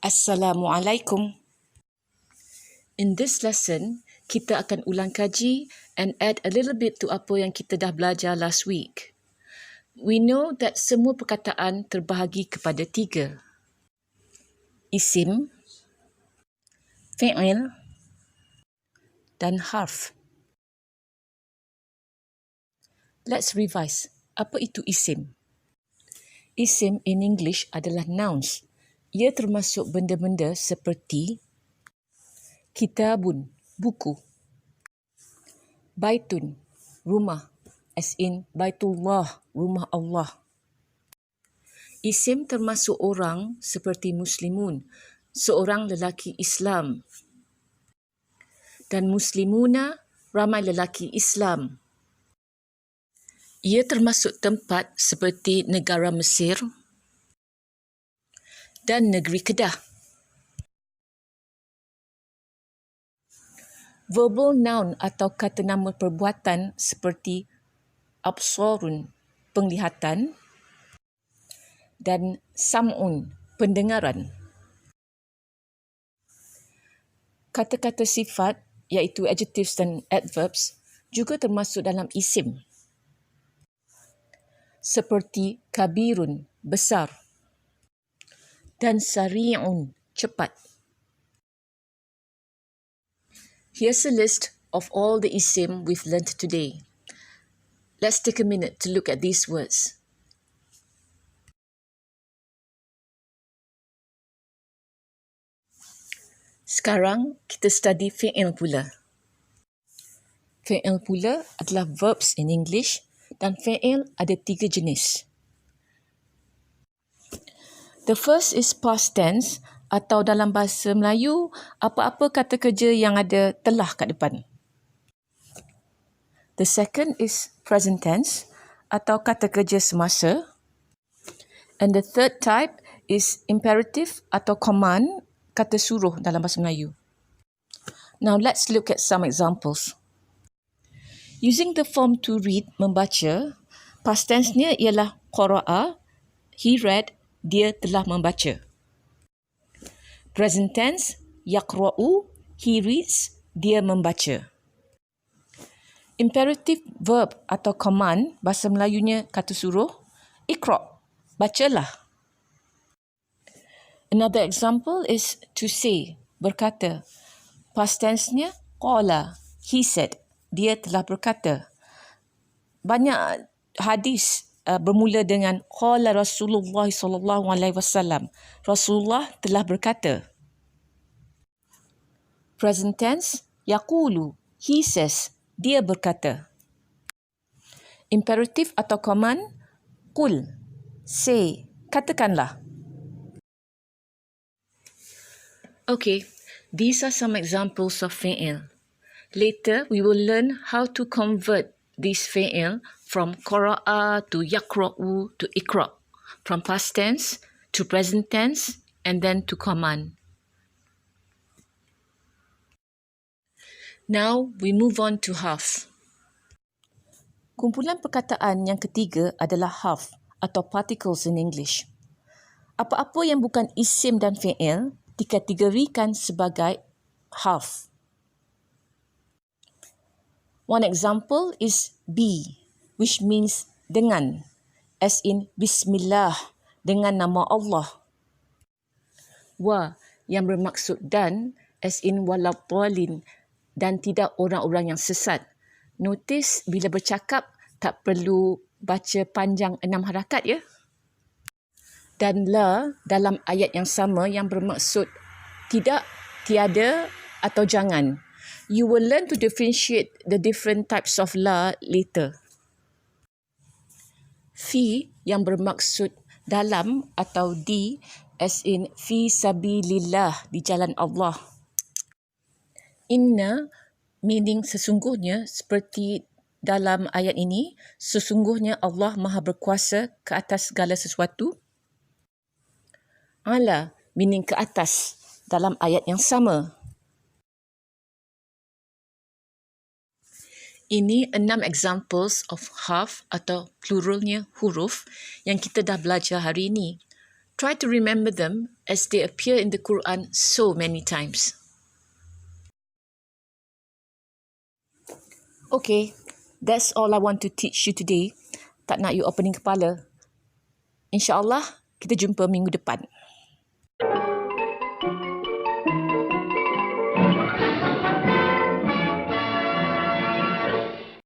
Assalamualaikum. In this lesson, kita akan ulang kaji and add a little bit to apa yang kita dah belajar last week. We know that semua perkataan terbahagi kepada 3. Isim, fi'il, dan harf. Let's revise. Apa itu isim? Isim in English adalah nouns. Ia termasuk benda-benda seperti kitabun, buku, baitun, rumah, as in baitullah, rumah Allah. Isim termasuk orang seperti muslimun, seorang lelaki Islam, dan muslimuna, ramai lelaki Islam. Ia termasuk tempat seperti negara Mesir dan negeri Kedah. Verbal noun atau kata nama perbuatan seperti absarun, penglihatan, dan sam'un, pendengaran. Kata-kata sifat iaitu adjectives dan adverbs juga termasuk dalam isim. Seperti kabirun, besar, dan sari'un, cepat. Here's a list of all the isim we've learnt today. Let's take a minute to look at these words. Sekarang kita study fi'il pula. Fi'il pula adalah verbs in English dan fi'il ada 3 jenis. The first is past tense atau dalam bahasa Melayu, apa-apa kata kerja yang ada telah kat depan. The second is present tense atau kata kerja semasa. And the third type is imperative atau command, kata suruh dalam bahasa Melayu. Now let's look at some examples. Using the form to read, membaca, past tense-nya ialah qara'a, he read, dia telah membaca. Present tense, yaqra'u, he reads, dia membaca. Imperative verb atau command, bahasa Melayunya kata suruh, iqra', bacalah. Another example is to say, berkata. Past tense-nya qala, he said, dia telah berkata. Banyak hadis bermula dengan qala Rasulullah sallallahu alaihi wasallam. Rasulullah telah berkata. Present tense, yaqulu, he says, dia berkata. Imperative atau command, qul, say, katakanlah. Okay, these are some examples of fi'il. Later, we will learn how to convert this fi'il from qara'a to yaqra'u to iqra', from past tense to present tense and then to command. Now, we move on to harf. Kumpulan perkataan yang ketiga adalah harf atau particles in English. Apa-apa yang bukan isim dan fi'il dikategorikan sebagai harf. One example is be, which means dengan, as in Bismillah, dengan nama Allah. Wa, yang bermaksud dan, as in waladhdallin, dan tidak orang-orang yang sesat. Notice bila bercakap tak perlu baca panjang 6 harakat ya. Dan la dalam ayat yang sama yang bermaksud tidak, tiada atau jangan. You will learn to differentiate the different types of la later. Fi yang bermaksud dalam atau di, as in fi sabilillah, di jalan Allah. Inna meaning sesungguhnya, seperti dalam ayat ini, sesungguhnya Allah Maha berkuasa ke atas segala sesuatu. Ala meaning ke atas dalam ayat yang sama. Ini 6 examples of harf atau pluralnya huruf yang kita dah belajar hari ini. Try to remember them as they appear in the Quran so many times. Okay, that's all I want to teach you today. Tak nak you opening kepala. InsyaAllah, kita jumpa minggu depan.